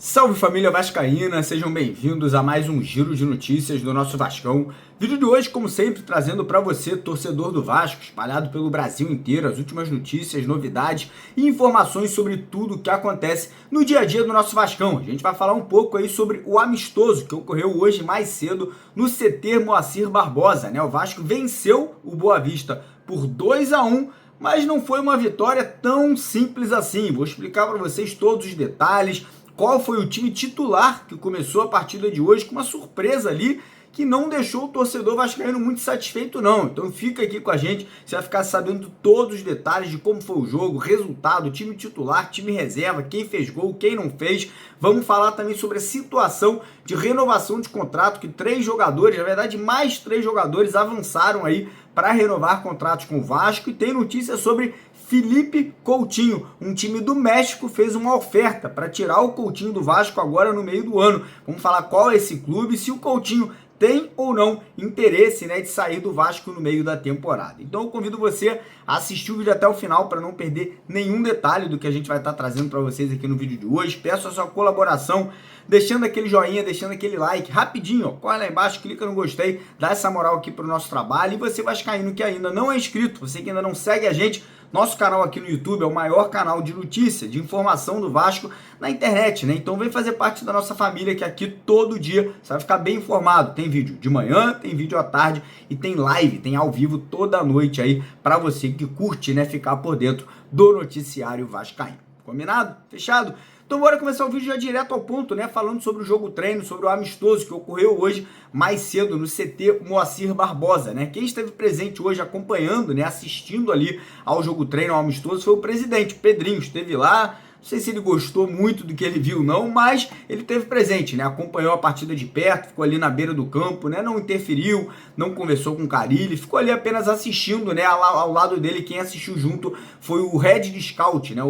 Salve família vascaína, sejam bem-vindos a mais um giro de notícias do nosso Vascão. Vídeo de hoje, como sempre, trazendo para você, torcedor do Vasco, espalhado pelo Brasil inteiro, as últimas notícias, novidades e informações sobre tudo o que acontece no dia a dia do nosso Vascão. A gente vai falar um pouco aí sobre o amistoso que ocorreu hoje mais cedo no CT Moacir Barbosa, né? O Vasco venceu o Boa Vista por 2-1, mas não foi uma vitória tão simples assim. Vou explicar para vocês todos os detalhes. Qual foi o time titular que começou a partida de hoje com uma surpresa ali que não deixou o torcedor vascaíno muito satisfeito não. Então fica aqui com a gente, você vai ficar sabendo todos os detalhes de como foi o jogo, resultado, time titular, time reserva, quem fez gol, quem não fez. Vamos falar também sobre a situação de renovação de contrato, que 3 jogadores, na verdade mais 3 jogadores avançaram aí para renovar contratos com o Vasco, e tem notícia sobre Felipe Coutinho. Um time do México fez uma oferta para tirar o Coutinho do Vasco agora no meio do ano. Vamos falar qual é esse clube, se o Coutinho tem ou não interesse, né, de sair do Vasco no meio da temporada. Então eu convido você a assistir o vídeo até o final para não perder nenhum detalhe do que a gente vai estar trazendo para vocês aqui no vídeo de hoje. Peço a sua colaboração, deixando aquele joinha, deixando aquele like, rapidinho, ó, corre lá embaixo, clica no gostei, dá essa moral aqui para o nosso trabalho. E você vascaíno que ainda não é inscrito, você que ainda não segue a gente, nosso canal aqui no YouTube é o maior canal de notícia, de informação do Vasco na internet, né? Então vem fazer parte da nossa família, que aqui todo dia você vai ficar bem informado. Tem vídeo de manhã, tem vídeo à tarde e tem live, tem ao vivo toda noite aí para você que curte, né, ficar por dentro do noticiário vascaíno. Combinado? Fechado? Então bora começar o vídeo já direto ao ponto, né? Falando sobre o jogo treino, sobre o amistoso que ocorreu hoje mais cedo no CT Moacir Barbosa, né? Quem esteve presente hoje acompanhando, né, assistindo ali ao jogo treino, ao amistoso, foi o presidente, Pedrinho, esteve lá. Não sei se ele gostou muito do que ele viu não, mas ele esteve presente, né? Acompanhou a partida de perto, ficou ali na beira do campo, né? Não interferiu, não conversou com o Carille, ficou ali apenas assistindo, né? Ao lado dele, quem assistiu junto foi o head de scout, né?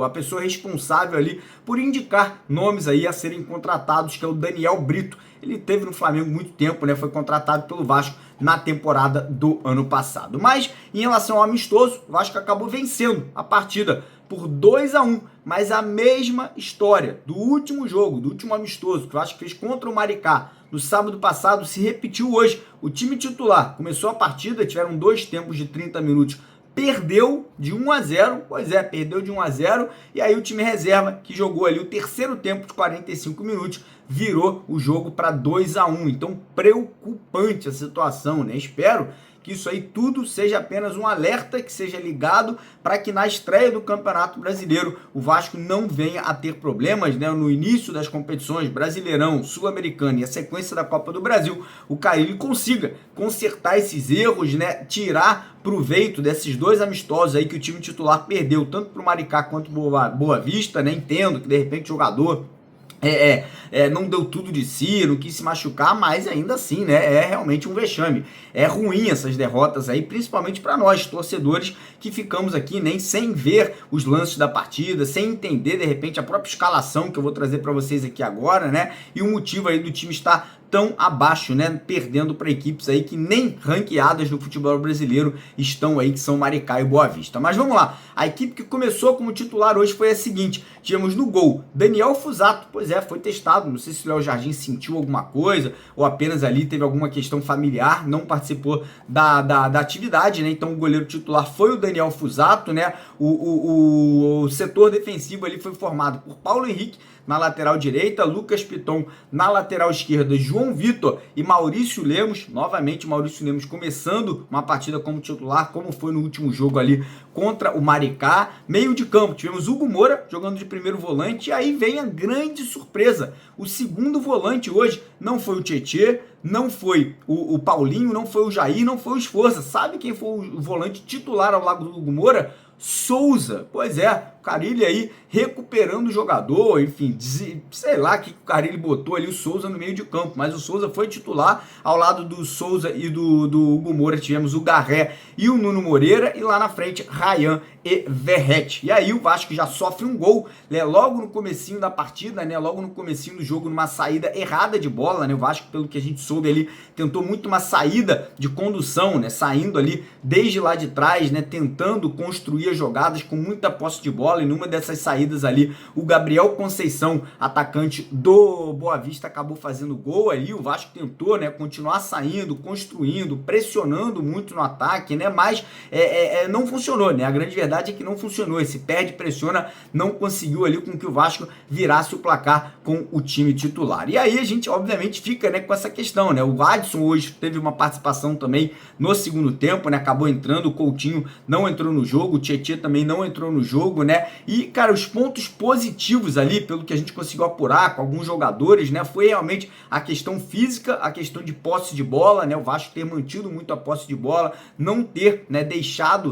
A pessoa responsável ali por indicar nomes aí a serem contratados, que é o Daniel Brito. Ele esteve no Flamengo muito tempo, né? Foi contratado pelo Vasco na temporada do ano passado. Mas, em relação ao amistoso, o Vasco acabou vencendo a partida por 2-1, mas a mesma história do último jogo, do último amistoso, que o Vasco fez contra o Maricá no sábado passado, se repetiu hoje. O time titular começou a partida, tiveram 2 tempos de 30 minutos, perdeu de 1-0, pois é, perdeu de 1-0, e aí o time reserva, que jogou ali o terceiro tempo de 45 minutos, virou o jogo para 2-1. Então, preocupante a situação, né? Espero que isso aí tudo seja apenas um alerta, que seja ligado para que na estreia do Campeonato Brasileiro o Vasco não venha a ter problemas, né? No início das competições, Brasileirão, Sul-Americano e a sequência da Copa do Brasil, o Carille consiga consertar esses erros, né? Tirar proveito desses 2 amistosos aí que o time titular perdeu, tanto para o Maricá quanto para Boa Vista, né? Entendo que de repente o jogador não deu tudo de si, não quis se machucar, mas ainda assim, né, é realmente um vexame. É ruim essas derrotas aí, principalmente para nós, torcedores, que ficamos aqui nem sem ver os lances da partida, sem entender, de repente, a própria escalação que eu vou trazer para vocês aqui agora, né, e o motivo aí do time estar tão abaixo, né, perdendo para equipes aí que nem ranqueadas no futebol brasileiro estão aí, que são Maricá e Boa Vista. Mas vamos lá, a equipe que começou como titular hoje foi a seguinte: tivemos no gol Daniel Fusato, pois é, foi testado, não sei se o Léo Jardim sentiu alguma coisa ou apenas ali teve alguma questão familiar, não participou da atividade, né, então o goleiro titular foi o Daniel Fusato, né, o setor defensivo ali foi formado por Paulo Henrique na lateral direita, Lucas Piton na lateral esquerda, João Vitor e Maurício Lemos. Novamente Maurício Lemos começando uma partida como titular, como foi no último jogo ali contra o Maricá. Meio de campo, tivemos Hugo Moura jogando de primeiro volante, e aí vem a grande surpresa, o segundo volante hoje não foi o Tietê, não foi o Paulinho, não foi o Jair, não foi o Esforça. Sabe quem foi o volante titular ao lado do Hugo Moura? Souza. Pois é, O Carille aí recuperando o jogador, enfim, sei lá que o Carille botou ali o Souza no meio de campo, mas o Souza foi titular, ao lado do Souza e do Hugo Moura tivemos o Garré e o Nuno Moreira, e lá na frente Ryan e Verratti. E aí o Vasco já sofre um gol, né, logo no comecinho da partida, né, logo no comecinho do jogo, numa saída errada de bola, né, o Vasco, pelo que a gente soube ali, tentou muito uma saída de condução, né, saindo ali desde lá de trás, né, tentando construir as jogadas com muita posse de bola, e numa dessas saídas ali, o Gabriel Conceição, atacante do Boa Vista, acabou fazendo gol ali. O Vasco tentou, né, continuar saindo, construindo, pressionando muito no ataque, né, mas não funcionou, né, a grande verdade é que não funcionou, esse perde, pressiona, não conseguiu ali com que o Vasco virasse o placar com o time titular. E aí a gente, obviamente, fica, né, com essa questão, né, o Adson hoje teve uma participação também no segundo tempo, né, acabou entrando, o Coutinho não entrou no jogo, o Tietê também não entrou no jogo, né, e, cara, os pontos positivos ali, pelo que a gente conseguiu apurar com alguns jogadores, né, foi realmente a questão física, a questão de posse de bola, né, o Vasco ter mantido muito a posse de bola, não ter, né,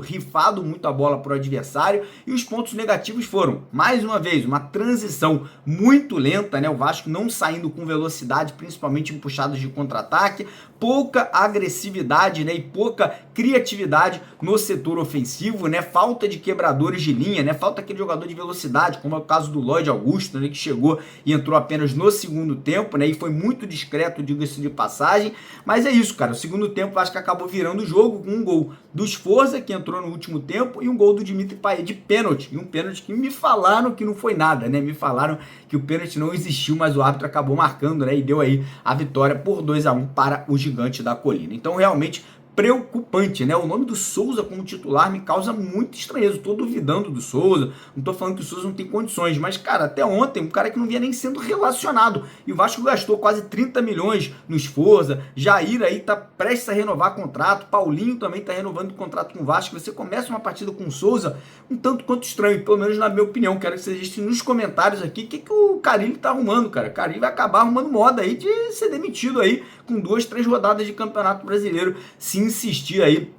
rifado muito a bola para o adversário, e os pontos negativos foram, mais uma vez, uma transição muito lenta, né, o Vasco não saindo com velocidade, principalmente em puxadas de contra-ataque, pouca agressividade, né, e pouca criatividade no setor ofensivo, né, falta de quebradores de linha, né, falta aquele jogador de velocidade, como é o caso do Lloyd Augusto, né, que chegou e entrou apenas no segundo tempo, né, e foi muito discreto, diga-se de passagem, mas é isso, cara, o segundo tempo acho que acabou virando o jogo com um gol do Sforza, que entrou no último tempo, e um gol do Dimitri Payet de pênalti, e um pênalti que me falaram que não foi nada, né, me falaram que o pênalti não existiu, mas o árbitro acabou marcando, né, e deu aí a vitória por 2-1 para o Gigante da Colina. Então, realmente, preocupante, né? O nome do Souza como titular me causa muito estranheza. Estou duvidando do Souza, não estou falando que o Souza não tem condições, mas, cara, até ontem, um cara que não vinha nem sendo relacionado. E o Vasco gastou quase 30 milhões no Sforza. Jair aí tá prestes a renovar contrato. Paulinho também tá renovando o contrato com o Vasco. Você começa uma partida com o Souza um tanto quanto estranho, pelo menos na minha opinião. Quero que vocês deixem nos comentários aqui o que o Carille tá arrumando, cara. O Carille vai acabar arrumando moda aí de ser demitido aí com 2, 3 rodadas de Campeonato Brasileiro, se insistir aí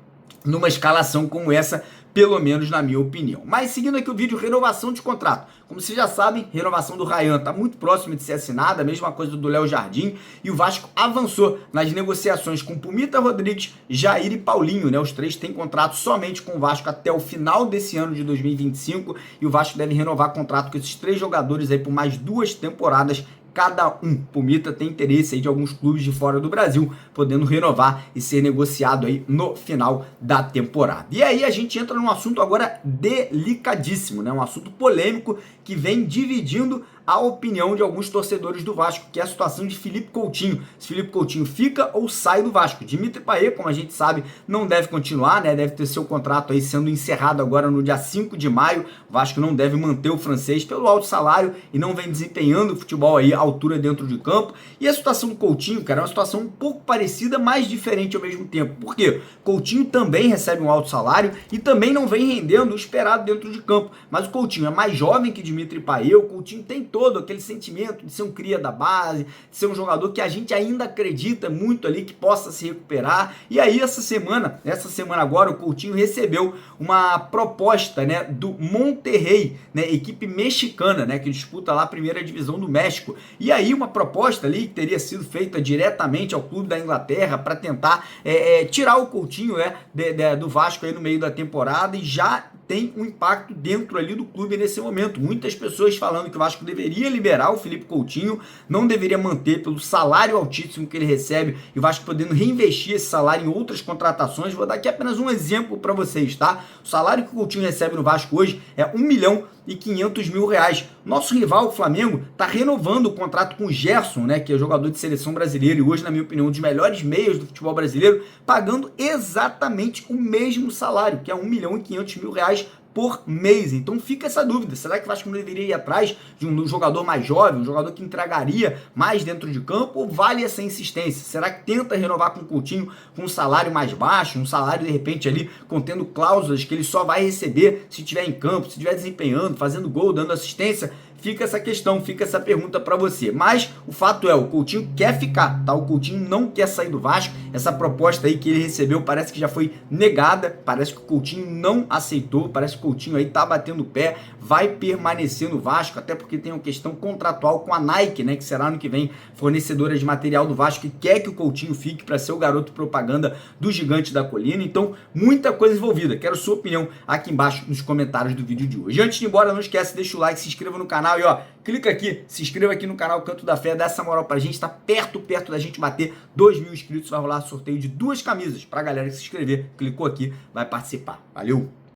numa escalação como essa, pelo menos na minha opinião. Mas seguindo aqui o vídeo, renovação de contrato. Como vocês já sabem, renovação do Ryan está muito próxima de ser assinada, a mesma coisa do Léo Jardim, e o Vasco avançou nas negociações com Pumita Rodrigues, Jair e Paulinho, né? Os três têm contrato somente com o Vasco até o final desse ano de 2025, e o Vasco deve renovar contrato com esses 3 jogadores aí por mais 2 temporadas cada um. Pumita tem interesse aí de alguns clubes de fora do Brasil, podendo renovar e ser negociado aí no final da temporada. E aí a gente entra num assunto agora delicadíssimo, né? Um assunto polêmico que vem dividindo a opinião de alguns torcedores do Vasco, que é a situação de Felipe Coutinho. Se Felipe Coutinho fica ou sai do Vasco. Dimitri Payet, como a gente sabe, não deve continuar, né? Deve ter seu contrato aí sendo encerrado agora no dia 5 de maio. O Vasco não deve manter o francês pelo alto salário e não vem desempenhando o futebol aí à altura dentro de campo. E a situação do Coutinho, cara, é uma situação um pouco parecida, mas diferente ao mesmo tempo. Por quê? Coutinho também recebe um alto salário e também não vem rendendo o esperado dentro de campo. Mas o Coutinho é mais jovem que Dimitri Payet, o Coutinho tem todo aquele sentimento de ser um cria da base, de ser um jogador que a gente ainda acredita muito ali que possa se recuperar. E aí essa semana agora, o Coutinho recebeu uma proposta, né, do Monterrey, né, equipe mexicana, né, que disputa lá a primeira divisão do México. E aí uma proposta ali que teria sido feita diretamente ao clube da Inglaterra para tentar tirar o Coutinho, né, do Vasco aí no meio da temporada, e já tem um impacto dentro ali do clube nesse momento. Muitas pessoas falando que o Vasco deveria liberar o Felipe Coutinho, não deveria manter pelo salário altíssimo que ele recebe, e o Vasco podendo reinvestir esse salário em outras contratações. Vou dar aqui apenas um exemplo para vocês, tá? O salário que o Coutinho recebe no Vasco hoje é R$1.500.000. Nosso rival, o Flamengo, está renovando o contrato com o Gerson, né, que é jogador de seleção brasileira e hoje, na minha opinião, um dos melhores meias do futebol brasileiro, pagando exatamente o mesmo salário, que é R$1.500.000 por mês. Então fica essa dúvida, será que o Vasco não deveria ir atrás de um jogador mais jovem, um jogador que entregaria mais dentro de campo, ou vale essa insistência? Será que tenta renovar com o Coutinho com um salário mais baixo, um salário de repente ali contendo cláusulas que ele só vai receber se estiver em campo, se estiver desempenhando, fazendo gol, dando assistência? fica essa questão, fica essa pergunta para você. Mas o fato é, o Coutinho quer ficar, tá? O Coutinho não quer sair do Vasco. Essa proposta aí que ele recebeu parece que já foi negada, parece que o Coutinho não aceitou, parece que o Coutinho aí tá batendo o pé, vai permanecer no Vasco, até porque tem uma questão contratual com a Nike, né, que será ano que vem fornecedora de material do Vasco, que quer que o Coutinho fique para ser o garoto propaganda do Gigante da Colina. Então, muita coisa envolvida. Quero sua opinião aqui embaixo nos comentários do vídeo de hoje. Antes de ir embora, não esquece, deixa o like, se inscreva no canal e ó, clica aqui, se inscreva aqui no canal Canto da Fé, dá essa moral pra gente, tá perto da gente bater 2.000 inscritos, vai rolar sorteio de 2 camisas pra galera que se inscrever, clicou aqui, vai participar. Valeu!